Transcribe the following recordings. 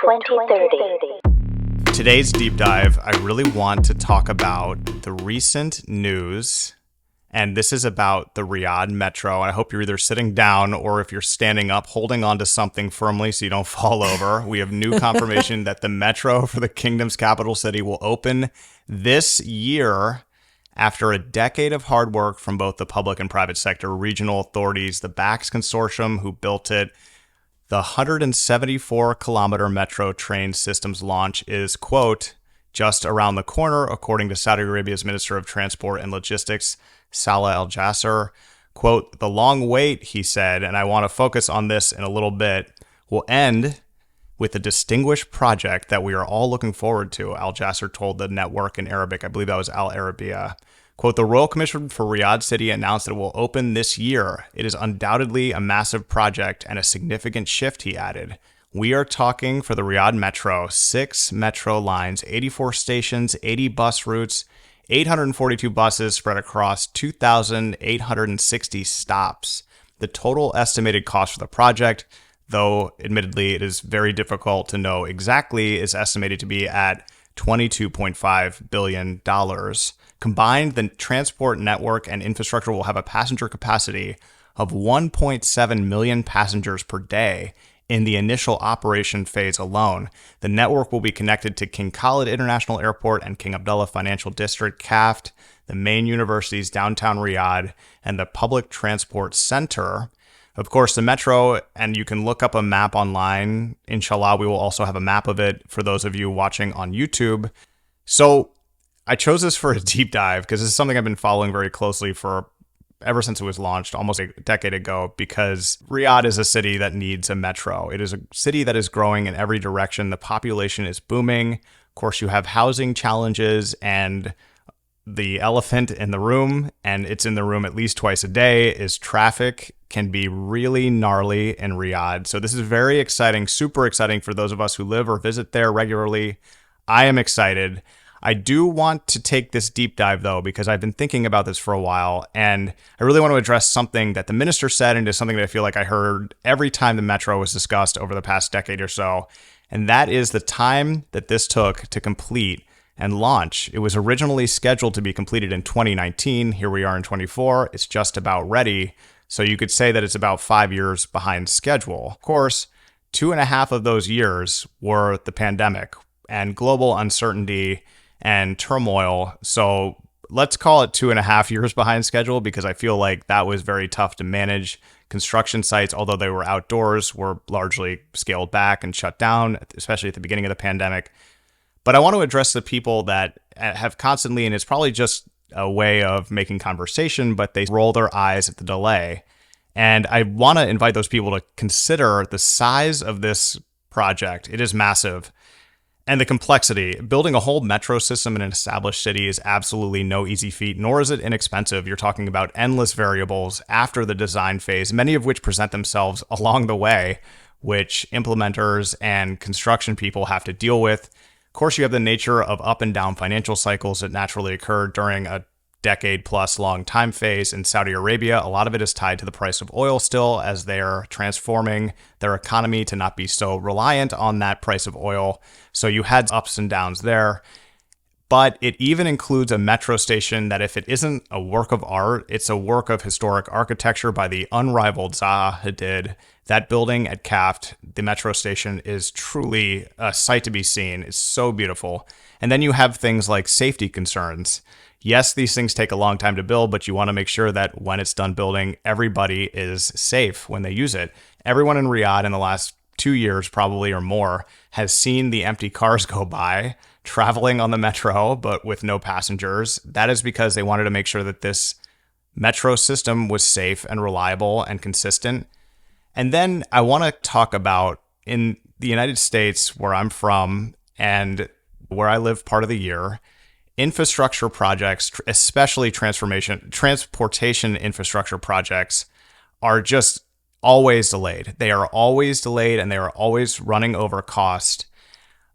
2030. Today's deep dive, I really want to talk about the recent news, and this is about the Riyadh Metro. I hope you're either sitting down or if you're standing up, holding on to something firmly so you don't fall over. We have new confirmation that the Metro for the Kingdom's capital city will open this year after a decade of hard work from both the public and private sector, regional authorities, the BAX consortium who built it. The 174-kilometer metro train system's launch is, quote, just around the corner, according to Saudi Arabia's Minister of Transport and Logistics, Saleh Al-Jasser. Quote, the long wait, he said, and I want to focus on this in a little bit, will end with a distinguished project that we are all looking forward to, Al-Jasser told the network in Arabic. I believe that was Al Arabiya. Quote, the Royal Commission for Riyadh City announced that it will open this year. It is undoubtedly a massive project and a significant shift, he added. We are talking for the Riyadh Metro, 6 metro lines, 84 stations, 80 bus routes, 842 buses spread across 2,860 stops. The total estimated cost for the project, though admittedly it is very difficult to know exactly, is estimated to be at $22.5 billion. Combined, the transport network and infrastructure will have a passenger capacity of 1.7 million passengers per day in the initial operation phase alone. The network will be connected to King Khalid International Airport and King Abdullah Financial District, CAFT, the main universities downtown Riyadh, and the Public Transport Center. Of course, the metro, and you can look up a map online. Inshallah, we will also have a map of it for those of you watching on YouTube. So I chose this for a deep dive because this is something I've been following very closely for ever since it was launched almost a decade ago, because Riyadh is a city that needs a metro. It is a city that is growing in every direction. The population is booming. Of course, you have housing challenges, and the elephant in the room, and it's in the room at least twice a day, is traffic can be really gnarly in Riyadh. So this is very exciting, super exciting for those of us who live or visit there regularly. I am excited. I do want to take this deep dive, though, because I've been thinking about this for a while, and I really want to address something that the minister said, and is something that I feel like I heard every time the metro was discussed over the past decade or so, and that is the time that this took to complete and launch. It was originally scheduled to be completed in 2019. Here we are in 24. It's just about ready. So you could say that it's about 5 years behind schedule. Of course, 2.5 of those years were the pandemic and global uncertainty and turmoil. So let's call it 2.5 years behind schedule, because I feel like that was very tough to manage. Construction sites, although they were outdoors, were largely scaled back and shut down, especially at the beginning of the pandemic. But I want to address the people that have constantly, and it's probably just a way of making conversation, but they roll their eyes at the delay. And I want to invite those people to consider the size of this project. It is massive. And the complexity. Building a whole metro system in an established city is absolutely no easy feat, nor is it inexpensive. You're talking about endless variables after the design phase, many of which present themselves along the way, which implementers and construction people have to deal with. Of course, you have the nature of up and down financial cycles that naturally occur during a decade-plus long time phase in Saudi Arabia. A lot of it is tied to the price of oil still, as they're transforming their economy to not be so reliant on that price of oil. So you had ups and downs there. But it even includes a metro station that, if it isn't a work of art, it's a work of historic architecture by the unrivaled Zaha Hadid. That building at CAFT, the metro station, is truly a sight to be seen. It's so beautiful. And then you have things like safety concerns. Yes, these things take a long time to build, but you want to make sure that when it's done building, everybody is safe when they use it. Everyone in Riyadh in the last 2 years, probably or more, has seen the empty cars go by, traveling on the metro, but with no passengers. That is because they wanted to make sure that this metro system was safe and reliable and consistent. And then I want to talk about, in the United States, where I'm from and where I live part of the year, infrastructure projects, especially transportation infrastructure projects, are just always delayed. They are always delayed, and they are always running over cost.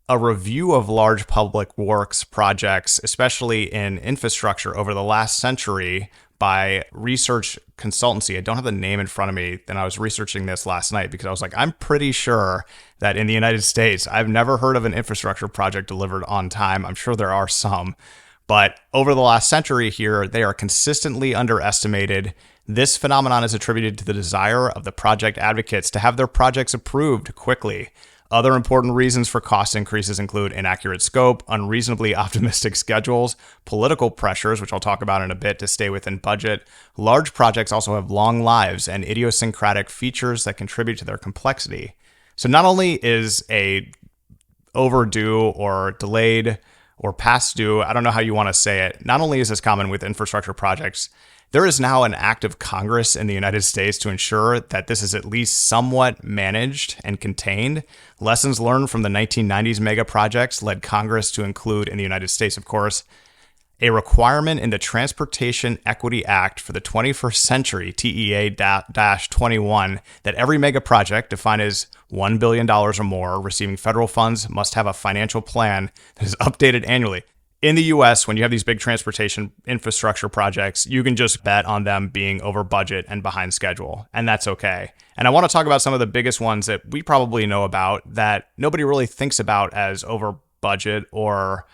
A review of large public works projects, especially in infrastructure over the last century, by research consultancy. I don't have the name in front of me. Then I was researching this last night because I was like, I'm pretty sure that in the United States, I've never heard of an infrastructure project delivered on time. I'm sure there are some. But over the last century here, they are consistently underestimated. This phenomenon is attributed to the desire of the project advocates to have their projects approved quickly. Other important reasons for cost increases include inaccurate scope, unreasonably optimistic schedules, political pressures, which I'll talk about in a bit, to stay within budget. Large projects also have long lives and idiosyncratic features that contribute to their complexity. So not only is a overdue or delayed or past due, I don't know how you want to say it, not only is this common with infrastructure projects, there is now an act of Congress in the United States to ensure that this is at least somewhat managed and contained. Lessons learned from the 1990s mega projects led Congress to include, in the United States, of course, a requirement in the Transportation Equity Act for the 21st century, TEA-21, that every mega project defined as $1 billion or more receiving federal funds must have a financial plan that is updated annually. In the US, when you have these big transportation infrastructure projects, you can just bet on them being over budget and behind schedule, and that's okay. And I want to talk about some of the biggest ones that we probably know about that nobody really thinks about as over budget or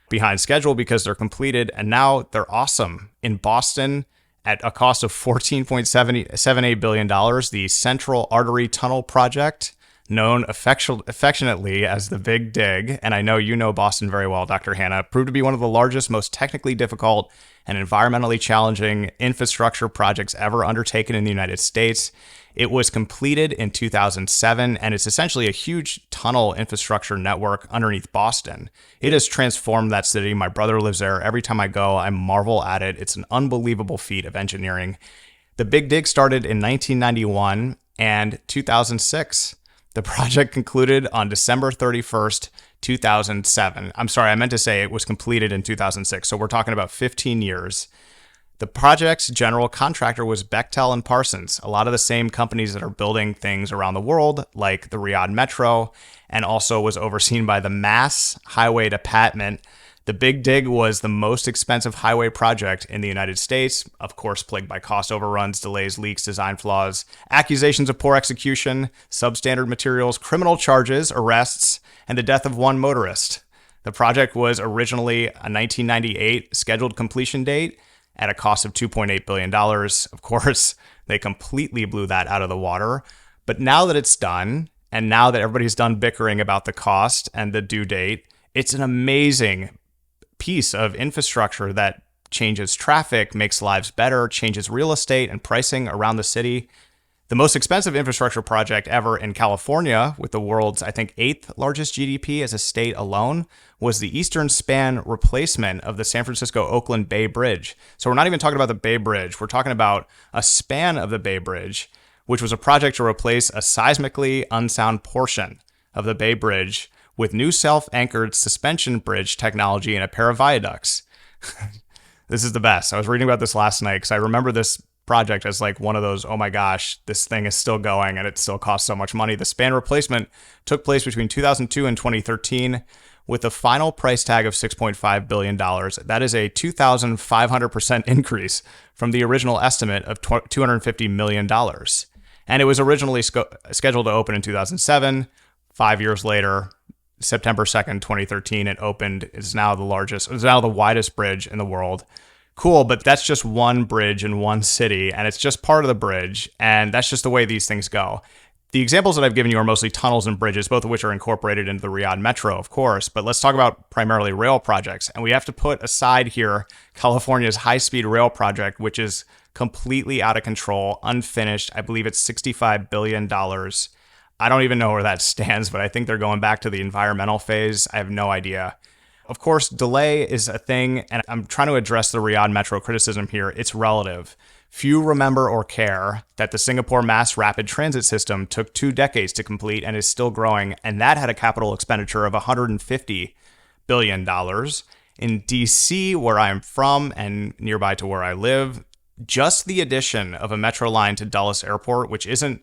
behind schedule because they're completed, and now they're awesome. In Boston, at a cost of $14.78 billion, the Central Artery Tunnel Project, known affectionately as the Big Dig, and I know you know Boston very well, Dr. Hanaa, proved to be one of the largest, most technically difficult, and environmentally challenging infrastructure projects ever undertaken in the United States. It was completed in 2007, and it's essentially a huge tunnel infrastructure network underneath Boston. It has transformed that city. My brother lives there. Every time I go, I marvel at it. It's an unbelievable feat of engineering. The Big Dig started in 1991 and 2006. The project concluded on December 31st, 2007. I'm sorry, I meant to say it was completed in 2006. So we're talking about 15 years. The project's general contractor was Bechtel and Parsons, a lot of the same companies that are building things around the world, like the Riyadh Metro, and also was overseen by the Mass Highway Department. The Big Dig was the most expensive highway project in the United States, of course, plagued by cost overruns, delays, leaks, design flaws, accusations of poor execution, substandard materials, criminal charges, arrests, and the death of one motorist. The project was originally a 1998 scheduled completion date at a cost of $2.8 billion. Of course, they completely blew that out of the water. But now that it's done, and now that everybody's done bickering about the cost and the due date, it's an amazing piece of infrastructure that changes traffic, makes lives better, changes real estate and pricing around the city. The most expensive infrastructure project ever in California, with the world's, I think, 8th largest GDP as a state alone, was the Eastern Span replacement of the San Francisco-Oakland Bay Bridge. So we're not even talking about the Bay Bridge. We're talking about a span of the Bay Bridge, which was a project to replace a seismically unsound portion of the Bay Bridge with new self-anchored suspension bridge technology and a pair of viaducts. This is the best. I was reading about this last night because I remember this project as like one of those, oh my gosh, this thing is still going and it still costs so much money. The span replacement took place between 2002 and 2013 with a final price tag of $6.5 billion. That is a 2,500% increase from the original estimate of $250 million. And it was originally scheduled to open in 2007. 5 years later, September 2nd, 2013, it opened. It's now the widest bridge in the world. Cool, but that's just one bridge in one city, and it's just part of the bridge, and that's just the way these things go. The examples that I've given you are mostly tunnels and bridges, both of which are incorporated into the Riyadh Metro, of course, but let's talk about primarily rail projects. And we have to put aside here California's high-speed rail project, which is completely out of control, unfinished. I believe it's $65 billion. I don't even know where that stands, but I think they're going back to the environmental phase. I have no idea. Of course, delay is a thing, and I'm trying to address the Riyadh Metro criticism here. It's relative. Few remember or care that the Singapore Mass Rapid Transit System took 2 decades to complete and is still growing, and that had a capital expenditure of $150 billion. In DC, where I'm from and nearby to where I live, just the addition of a metro line to Dulles Airport, which isn't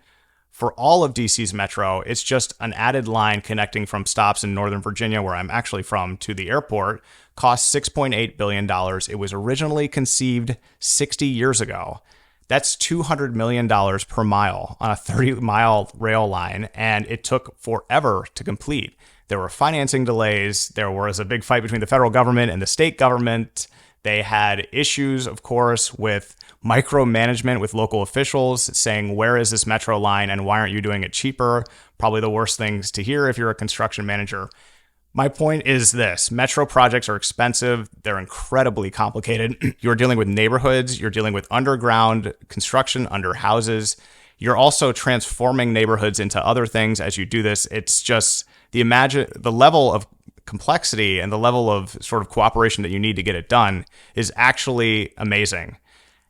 for all of DC's metro. It's just an added line connecting from stops in Northern Virginia, where I'm actually from, to the airport. Cost $6.8 billion. It was originally conceived 60 years ago. That's $200 million per mile on a 30-mile rail line, and it took forever to complete. There were financing delays. There was a big fight between the federal government and the state government. They had issues, of course, with micromanagement with local officials saying, where is this metro line and why aren't you doing it cheaper? Probably the worst things to hear if you're a construction manager. My point is this: metro projects are expensive. They're incredibly complicated. You're dealing with neighborhoods. You're dealing with underground construction under houses. You're also transforming neighborhoods into other things as you do this. It's just the level of complexity and the level of sort of cooperation that you need to get it done is actually amazing.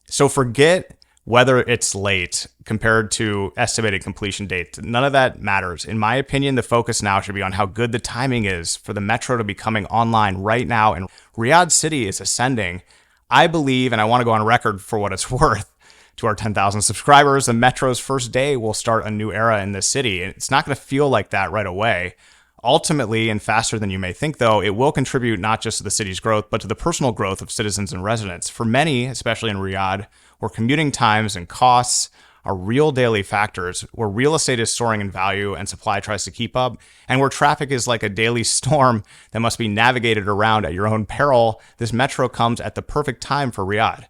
So forget whether it's late compared to estimated completion dates. None of that matters. In my opinion, the focus now should be on how good the timing is for the metro to be coming online right now. And Riyadh City is ascending. I believe, and I want to go on record for what it's worth, to our 10,000 subscribers, the metro's first day will start a new era in this city. And it's not going to feel like that right away. Ultimately, and faster than you may think, though, it will contribute not just to the city's growth, but to the personal growth of citizens and residents. For many, especially in Riyadh, where commuting times and costs are real daily factors, where real estate is soaring in value and supply tries to keep up, and where traffic is like a daily storm that must be navigated around at your own peril, this metro comes at the perfect time for Riyadh.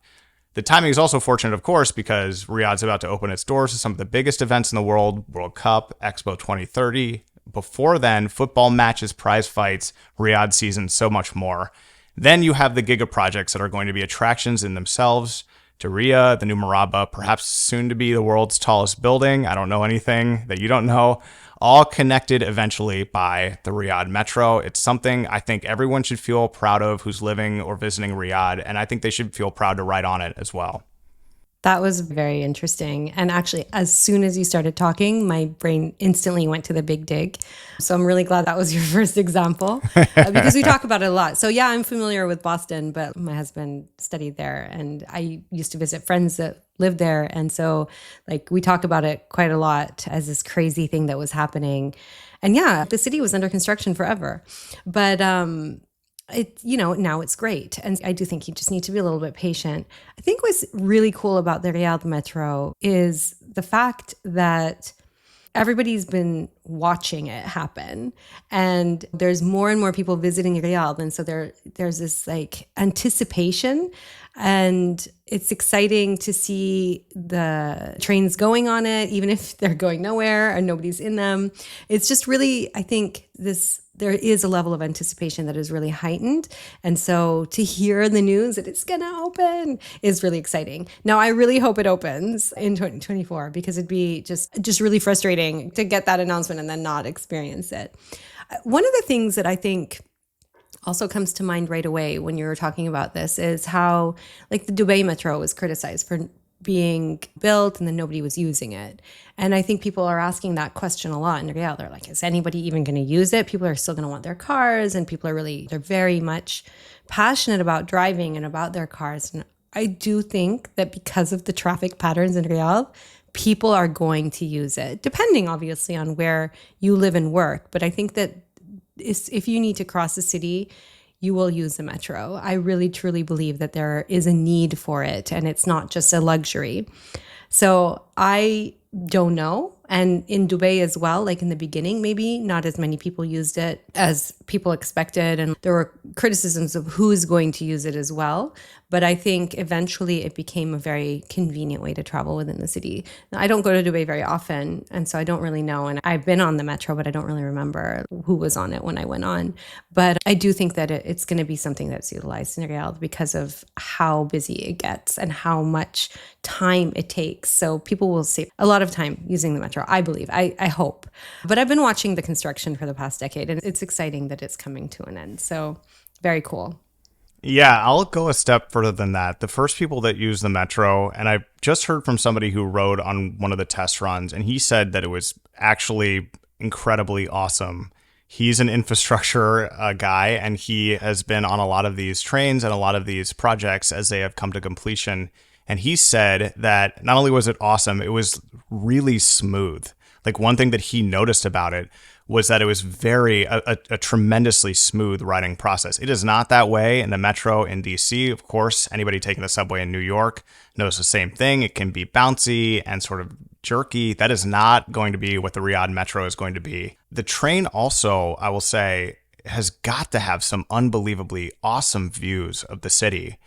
The timing is also fortunate, of course, because Riyadh's about to open its doors to some of the biggest events in the world: World Cup, Expo 2030. Before then, football matches, prize fights, Riyadh season, so much more. Then you have the giga projects that are going to be attractions in themselves. Diriyah, the new Maraba, perhaps soon to be the world's tallest building. I don't know anything that you don't know. All connected eventually by the Riyadh Metro. It's something I think everyone should feel proud of who's living or visiting Riyadh, and I think they should feel proud to ride on it as well. That was very interesting. And actually, as soon as you started talking, my brain instantly went to the Big Dig. So I'm really glad that was your first example because we talk about it a lot. So yeah, I'm familiar with Boston, but my husband studied there and I used to visit friends that lived there. And so like we talk about it quite a lot as this crazy thing that was happening. And yeah, the city was under construction forever. But now it's great. And I do think you just need to be a little bit patient. I think what's really cool about the Riyadh Metro is the fact that everybody's been watching it happen. And there's more and more people visiting Riyadh. And so there's this like anticipation. And it's exciting to see the trains going on it, even if they're going nowhere and nobody's in them. It's just really, I think there is a level of anticipation that is really heightened. And so to hear the news that it's going to open is really exciting. Now, I really hope it opens in 2024 because it'd be just really frustrating to get that announcement and then not experience it. One of the things that I think also comes to mind right away when you're talking about this is how like the Dubai Metro was criticized for being built and then nobody was using it. And I think people are asking that question a lot in Riyadh. They're like, is anybody even going to use it? People are still going to want their cars and they're very much passionate about driving and about their cars. And I do think that because of the traffic patterns in Riyadh, people are going to use it, depending obviously on where you live and work. But I think that if you need to cross the city, you will use the metro. I really, truly believe that there is a need for it and it's not just a luxury. So I don't know. And in Dubai as well, like in the beginning, maybe not as many people used it as people expected. And there were criticisms of who's going to use it as well. But I think eventually it became a very convenient way to travel within the city. Now, I don't go to Dubai very often, and so I don't really know. And I've been on the metro, but I don't really remember who was on it when I went on. But I do think that it's going to be something that's utilized in Riyadh because of how busy it gets and how much time it takes. So people will save a lot of time using the metro, I believe. I hope. But I've been watching the construction for the past decade, and it's exciting that it's coming to an end. So very cool. Yeah, I'll go a step further than that. The first people that use the metro, and I just heard from somebody who rode on one of the test runs, and he said that it was actually incredibly awesome. He's an infrastructure guy, and he has been on a lot of these trains and a lot of these projects as they have come to completion. And he said that not only was it awesome, it was really smooth. Like one thing that he noticed about it was that it was a tremendously smooth riding process. It is not that way in the metro in DC. Of course, anybody taking the subway in New York knows the same thing. It can be bouncy and sort of jerky. That is not going to be what the Riyadh Metro is going to be. The train also, I will say, has got to have some unbelievably awesome views of the city.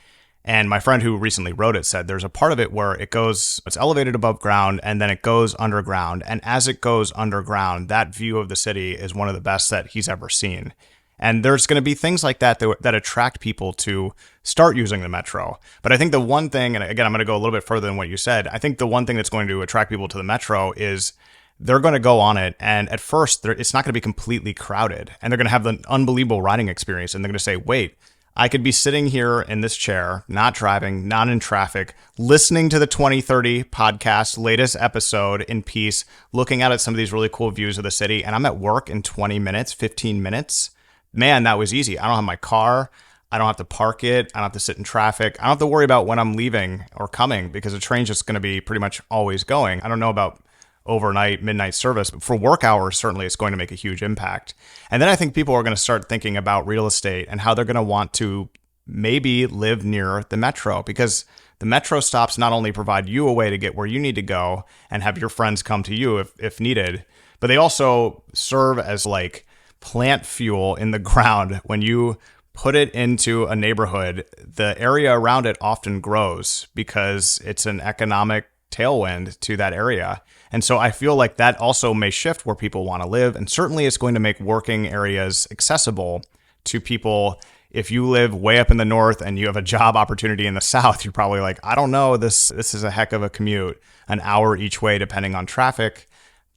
And my friend who recently wrote it said there's a part of it where it's elevated above ground and then it goes underground. And as it goes underground, that view of the city is one of the best that he's ever seen. And there's going to be things like that attract people to start using the metro. But I think the one thing, and again, I'm going to go a little bit further than what you said, I think the one thing that's going to attract people to the metro is they're going to go on it. And at first, it's not going to be completely crowded. And they're going to have the unbelievable riding experience. And they're going to say, wait, I could be sitting here in this chair, not driving, not in traffic, listening to the 2030 podcast latest episode in peace, looking out at some of these really cool views of the city. And I'm at work in 20 minutes, 15 minutes. Man, that was easy. I don't have my car. I don't have to park it. I don't have to sit in traffic. I don't have to worry about when I'm leaving or coming because the train's just going to be pretty much always going. I don't know about overnight, midnight service, but for work hours, certainly it's going to make a huge impact. And then I think people are going to start thinking about real estate and how they're going to want to maybe live near the metro, because the metro stops not only provide you a way to get where you need to go and have your friends come to you if needed, but they also serve as like plant fuel in the ground. When you put it into a neighborhood, the area around it often grows because it's an economic tailwind to that area. And so I feel like that also may shift where people want to live. And certainly it's going to make working areas accessible to people. If you live way up in the north and you have a job opportunity in the south, you're probably like, I don't know, this is a heck of a commute, an hour each way, depending on traffic.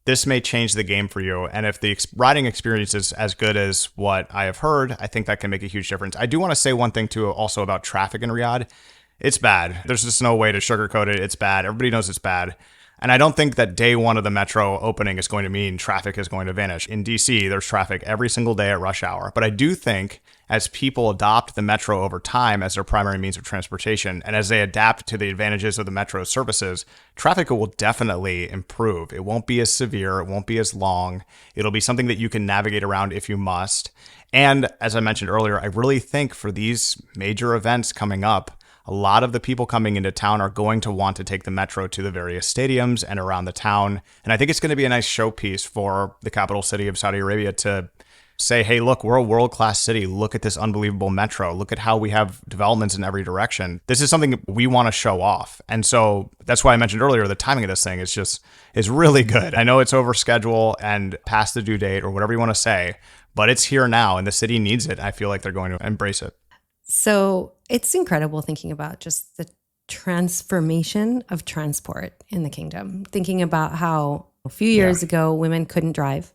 This may change the game for you. And if the riding experience is as good as what I have heard, I think that can make a huge difference. I do want to say one thing too, also about traffic in Riyadh. It's bad. There's just no way to sugarcoat it. It's bad. Everybody knows it's bad. And I don't think that day one of the metro opening is going to mean traffic is going to vanish. In DC, there's traffic every single day at rush hour. But I do think as people adopt the metro over time as their primary means of transportation, and as they adapt to the advantages of the metro services, traffic will definitely improve. It won't be as severe. It won't be as long. It'll be something that you can navigate around if you must. And as I mentioned earlier, I really think for these major events coming up, a lot of the people coming into town are going to want to take the metro to the various stadiums and around the town. And I think it's going to be a nice showpiece for the capital city of Saudi Arabia to say, hey, look, we're a world-class city. Look at this unbelievable metro. Look at how we have developments in every direction. This is something we want to show off. And so that's why I mentioned earlier, the timing of this thing is really good. I know it's over schedule and past the due date or whatever you want to say, but it's here now and the city needs it. I feel like they're going to embrace it. So it's incredible thinking about just the transformation of transport in the kingdom. Thinking about how a few years ago, women couldn't drive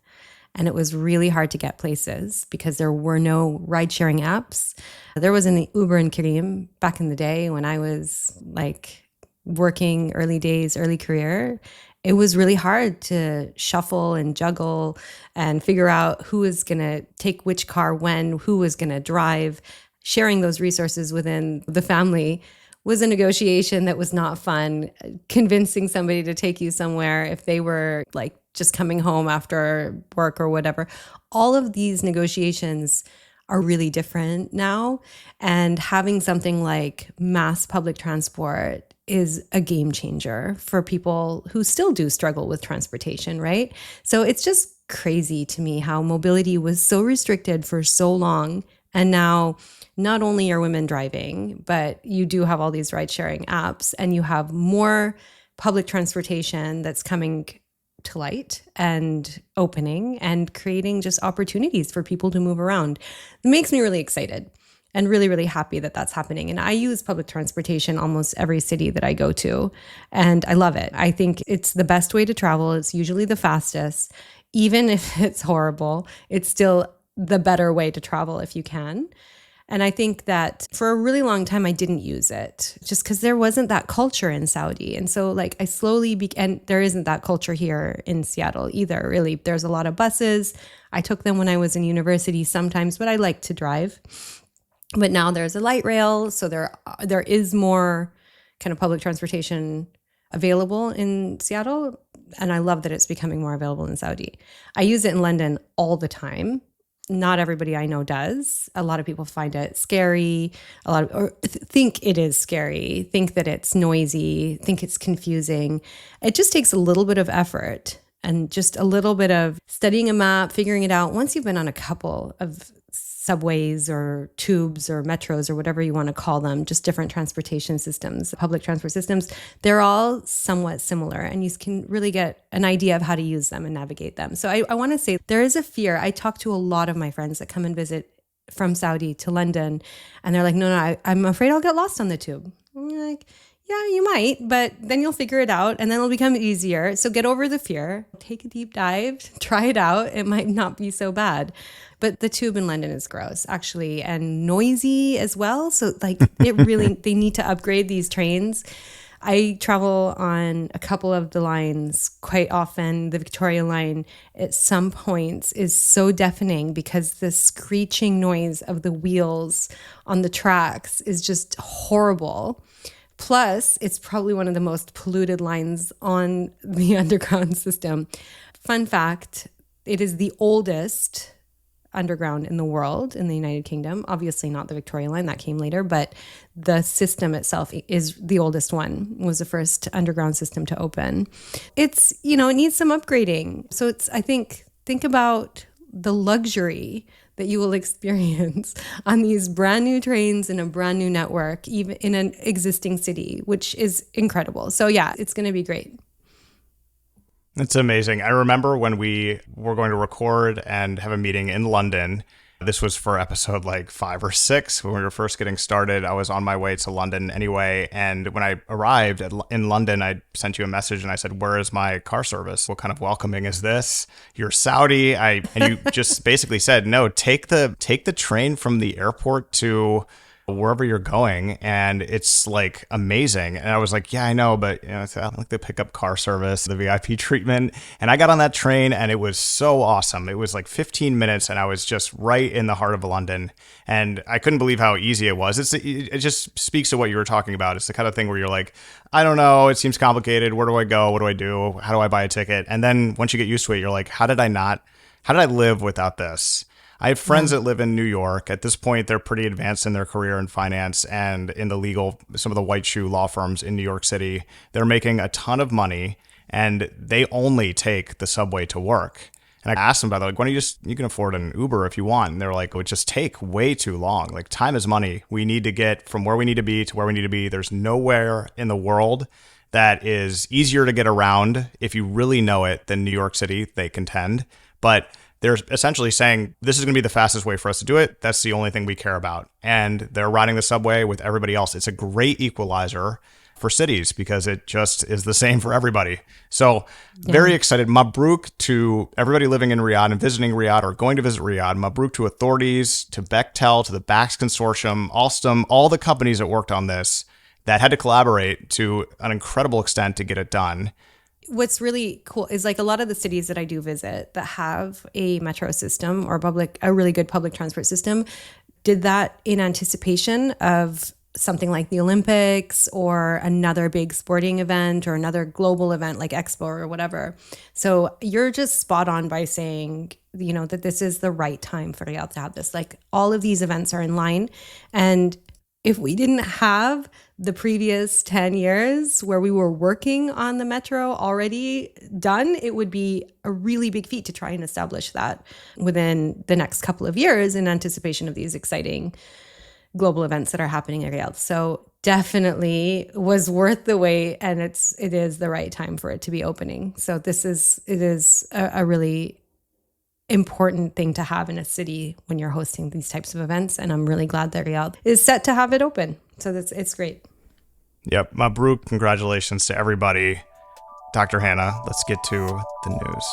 and it was really hard to get places because there were no ride-sharing apps. There was an Uber and Careem back in the day when I was like working early days, early career. It was really hard to shuffle and juggle and figure out who was going to take which car when, who was going to drive. Sharing those resources within the family was a negotiation that was not fun. Convincing somebody to take you somewhere if they were like just coming home after work or whatever. All of these negotiations are really different now. And having something like mass public transport is a game changer for people who still do struggle with transportation, right? So it's just crazy to me how mobility was so restricted for so long. And now not only are women driving, but you do have all these ride-sharing apps and you have more public transportation that's coming to light and opening and creating just opportunities for people to move around. It makes me really excited and really, really happy that that's happening. And I use public transportation almost every city that I go to, and I love it. I think it's the best way to travel. It's usually the fastest. Even if it's horrible, it's still the better way to travel if you can. And I think that for a really long time, I didn't use it just because there wasn't that culture in Saudi. And so like I slowly and there isn't that culture here in Seattle either, really. There's a lot of buses. I took them when I was in university sometimes, but I like to drive. But now there's a light rail. So there is more kind of public transportation available in Seattle. And I love that it's becoming more available in Saudi. I use it in London all the time. Not everybody I know does. A lot of people find it scary, think it is scary, think that it's noisy, think it's confusing. It just takes a little bit of effort and just a little bit of studying a map, figuring it out. Once you've been on a couple of subways or tubes or metros or whatever you want to call them, just different transportation systems, public transport systems, they're all somewhat similar, and you can really get an idea of how to use them and navigate them. So I want to say there is a fear. I talk to a lot of my friends that come and visit from Saudi to London, and they're like, no, I'm afraid I'll get lost on the tube. I'm like, yeah, you might, but then you'll figure it out and then it'll become easier. So get over the fear, take a deep dive, try it out. It might not be so bad. But the tube in London is gross, actually, and noisy as well. So like it really, they need to upgrade these trains. I travel on a couple of the lines quite often. The Victoria line at some points is so deafening because the screeching noise of the wheels on the tracks is just horrible. Plus, it's probably one of the most polluted lines on the underground system. Fun fact, it is the oldest underground in the world, in the United Kingdom. Obviously not the Victoria line, that came later, but the system itself is the oldest one, was the first underground system to open. It's, it needs some upgrading. So think about the luxury that you will experience on these brand new trains in a brand new network, even in an existing city, which is incredible. So yeah, it's going to be great. It's amazing. I remember when we were going to record and have a meeting in London. This was for episode like 5 or 6 when we were first getting started. I was on my way to London anyway. And when I arrived in London, I sent you a message and I said, where is my car service? What kind of welcoming is this? You're Saudi. And you just basically said, no, take the train from the airport to wherever you're going, and it's like amazing. And I was like, yeah, I know, but I don't like the pickup car service, the VIP treatment. And I got on that train and it was so awesome. It was like 15 minutes and I was just right in the heart of London, and I couldn't believe how easy it was. It just speaks to what you were talking about. It's the kind of thing where you're like, I don't know, it seems complicated. Where do I go? What do I do? How do I buy a ticket? And then once you get used to it, you're like, how did I live without this? I have friends that live in New York. At this point, they're pretty advanced in their career in finance and in the some of the white shoe law firms in New York City. They're making a ton of money and they only take the subway to work. And I asked them about it, like, why don't you can afford an Uber if you want. And they're like, it would just take way too long. Like, time is money. We need to get from where we need to be to where we need to be. There's nowhere in the world that is easier to get around if you really know it than New York City, they contend. But they're essentially saying, this is going to be the fastest way for us to do it. That's the only thing we care about. And they're riding the subway with everybody else. It's a great equalizer for cities because it just is the same for everybody. So very excited. Mabruk to everybody living in Riyadh and visiting Riyadh or going to visit Riyadh. Mabruk to authorities, to Bechtel, to the BAX Consortium, Alstom, all the companies that worked on this that had to collaborate to an incredible extent to get it done. What's really cool is like a lot of the cities that I do visit that have a metro system or a really good public transport system did that in anticipation of something like the Olympics or another big sporting event or another global event like Expo or whatever. So you're just spot on by saying, that this is the right time for Riyadh to have this. Like all of these events are in line. And if we didn't have the previous 10 years where we were working on the metro already done, it would be a really big feat to try and establish that within the next couple of years in anticipation of these exciting global events that are happening in Riyadh. So definitely was worth the wait, and it is the right time for it to be opening. So it is a really important thing to have in a city when you're hosting these types of events. And I'm really glad that Riyadh is set to have it open. So it's great. Yep. Mabruk, congratulations to everybody. Dr. Hanaa, let's get to the news.